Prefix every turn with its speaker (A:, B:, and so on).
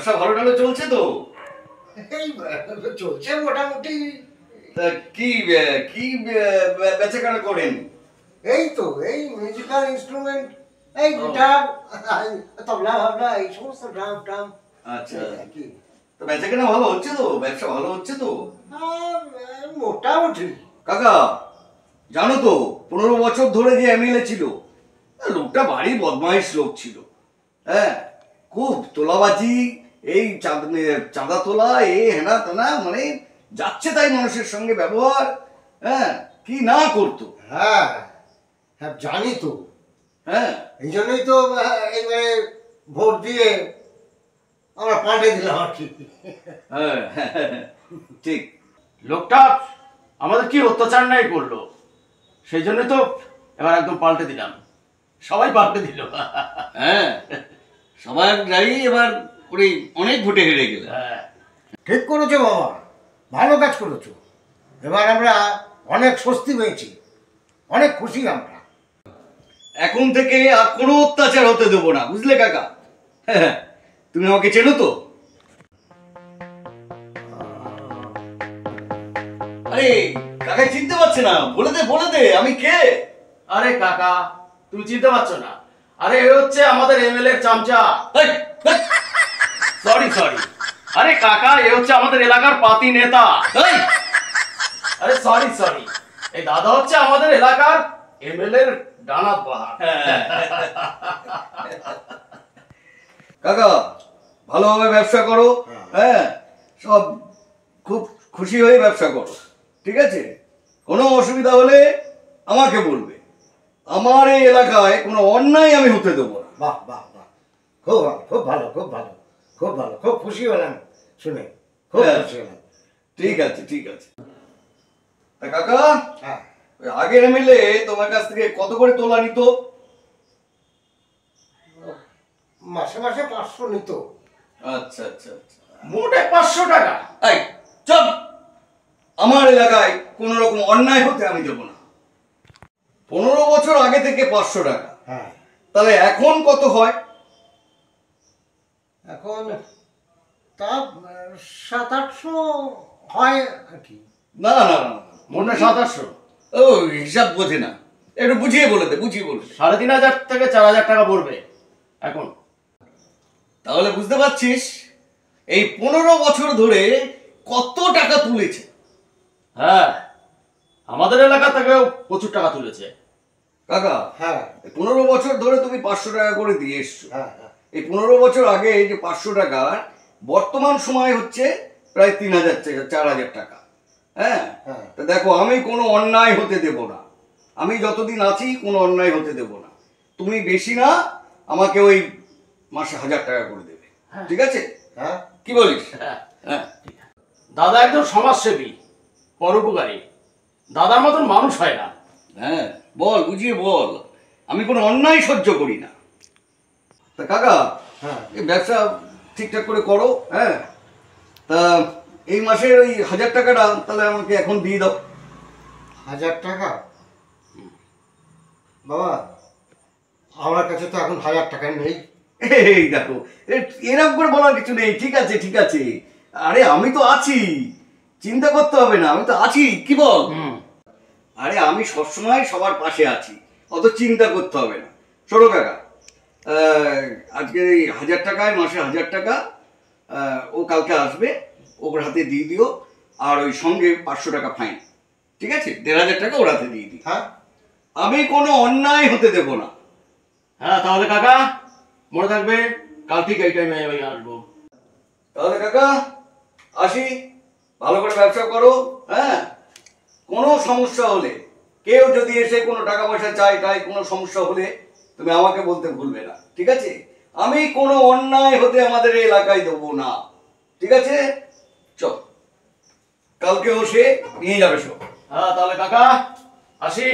A: ব্যবসা ভালো টালো চলছে তো?
B: এই চলছে মোটামুটি।
A: তা কি কি বেচাকেনা করেন?
B: এই তো এই মিউজিক্যাল ইনস্ট্রুমেন্ট, এই গিটার, তবলা ভাবলা, এই সমস্ত ড্রাম ট্রাম।
A: আচ্ছা, তো বেচাকেনা ভালো হচ্ছে তো? ব্যবসা ভালো হচ্ছে তো?
B: মোটামুটি।
A: কাকা জানো তো 15 বছর ধরে যে এমএলএ ছিল, লোকটা ভারী বদমাইশ লোক ছিল। হ্যাঁ, খুব তোলাবাজি, এই চাঁদা তোলা, হেনা তেনা, মানে যাচ্ছে তাই মানুষের সঙ্গে ব্যবহার। হ্যাঁ, কি না করতো।
B: হ্যাঁ হ্যাঁ জানি তো।
A: হ্যাঁ,
B: এই জন্যই তো এইবারে ভোট দিয়ে আমরা পাল্টে দিলাম আর কি।
A: হ্যাঁ ঠিক।
C: লোকটা আমাদের কি অত্যাচার নাই করলো, সেই জন্য তো এবার একদম পাল্টে দিলাম, সবাই পাল্টে দিল।
A: হ্যাঁ, সবার রাই এবার ওই অনেক ভোটে হেরে গেল।
C: হ্যাঁ,
B: ঠিক করেছো বাবা, ভালো কাজ করেছো। এবার আমরা অনেক স্বস্তি পেয়েছি, অনেক খুশি আমরা।
A: এখন থেকে আর কোনো অত্যাচার হতে দেবো না, বুঝলে কাকা? হ্যাঁ, তুমি আমাকে চেনো তো? আরে কাকা চিনতে পারছে না? বলে দে আমি কে।
C: আরে কাকা তুমি চিনতে পারছো না? আরে এ হচ্ছে আমাদের এমএলএ চামচা। সরি সরি, আরে কাকা এ হচ্ছে আমাদের এলাকার পাতি নেতা। আরে সরি সরি, এই দাদা হচ্ছে আমাদের এলাকার এমএলএ এর ডানাত বাহার।
A: কাকা ভালোভাবে ব্যবসা করো। হ্যাঁ, সব খুব খুশি হয়ে ব্যবসা করো, ঠিক আছে? কোনো অসুবিধা হলে আমাকে বলবে। আমার এই এলাকায় কোনো অন্যায় আমি হতে দেবো না।
B: বাহ বাহ বাহ, খুব ভালো, খুব ভালো, খুব ভালো, খুব ভালো, খুব খুশি হলাম শুনে, খুব খুশি হলাম।
A: ঠিক আছে ঠিক আছে। তা কাকা,
B: হ্যাঁ,
A: ওই আগের এমএলএ তোমার কাছ থেকে কত করে তোলা নিত?
B: মাসে মাসে 500 নিত।
A: আচ্ছা আচ্ছা আচ্ছা।
C: মোটে 500 টাকা?
A: এই চল, আমার এলাকায় কোনো রকম অন্যায় হতে আমি দেবো না। 15 বছর আগে থেকে 500 টাকা,
B: হ্যাঁ,
A: তাহলে এখন কত হয়?
B: এখন তা 700-800 হয় আর কি।
A: না না না না,
C: মোটে 2700।
A: ও হিসাব বোঝে না, একটু বুঝিয়ে বলে দে, বুঝিয়ে বলে দে।
C: 3500 থেকে 4000 টাকা পড়বে এখন।
A: তাহলে বুঝতে পারছিস এই 15 বছর ধরে কত টাকা তুলেছে।
C: হ্যাঁ, আমাদের এলাকা থেকেও প্রচুর টাকা তুলেছে।
A: কাকা,
B: হ্যাঁ
A: 15 বছর ধরে তুমি 500 টাকা করে দিয়ে এসছো।
B: হ্যাঁ হ্যাঁ,
A: এই 15 বছর আগে এই যে 500 টাকা বর্তমান সময় হচ্ছে প্রায় 3000 টাকা, 4000 টাকা। হ্যাঁ,
B: হ্যাঁ।
A: তা দেখো আমি কোনো অন্যায় হতে দেব না। আমি যতদিন আছি কোনো অন্যায় হতে দেব না। তুমি বেশি না, আমাকে ওই মাসে 1000 টাকা করে দেবে, ঠিক আছে?
B: হ্যাঁ,
A: কি বলিস?
C: হ্যাঁ,
A: হ্যাঁ,
C: দাদা একদম সমাজসেবী, পরোপকারী, দাদার মতন মানুষ হয় না।
A: হ্যাঁ বল, বুঝিয়ে বল। আমি কোনো অন্যায় সহ্য করি না। তা কাকা,
B: হ্যাঁ।
A: এই ব্যবসা ঠিকঠাক করে করো। হ্যাঁ, তা এই মাসের ওই 1000 টাকাটা তাহলে আমাকে এখন দিয়ে দাও।
B: 1000 টাকা? বাবা আমার কাছে তো এখন 1000 টাকা নেই।
A: এই দেখো, এরকম করে বলার কিছু নেই। ঠিক আছে ঠিক আছে, আরে আমি তো আছি, চিন্তা করতে হবে না, আমি তো আছি। কি বল? আরে আমি সবসময় সবার পাশে আছি, অত চিন্তা করতে হবে না। শোনো কাকা, আজকে এই 1000 টাকায় মাসে 1000 টাকা ও কালকে আসবে, ওর হাতে দিয়ে দিও। আর ওই সঙ্গে 500 টাকা ফাইন, ঠিক আছে? 1500 টাকা ওর হাতে দিয়ে দিই।
B: হ্যাঁ,
A: আমি কোনো অন্যায় হতে দেব না।
C: হ্যাঁ তাহলে কাকা মনে থাকবে, কাল ঠিক এই টাইমে আমি আসবো।
A: তাহলে কাকা আসি, ভালো করে ব্যবসা করো। হ্যাঁ, কোনো সমস্যা হলে, কেউ যদি এসে কোনো টাকা পয়সা চাই তাই কোনো সমস্যা হলে তুমি আমাকে বলতে ভুলবে না, ঠিক আছে? আমি কোনো অন্যায় হতে আমাদের এই এলাকায় দেবো না, ঠিক আছে? চল, কালকে সে নিয়ে যাবে সব।
C: হ্যাঁ তাহলে কাকা আসি।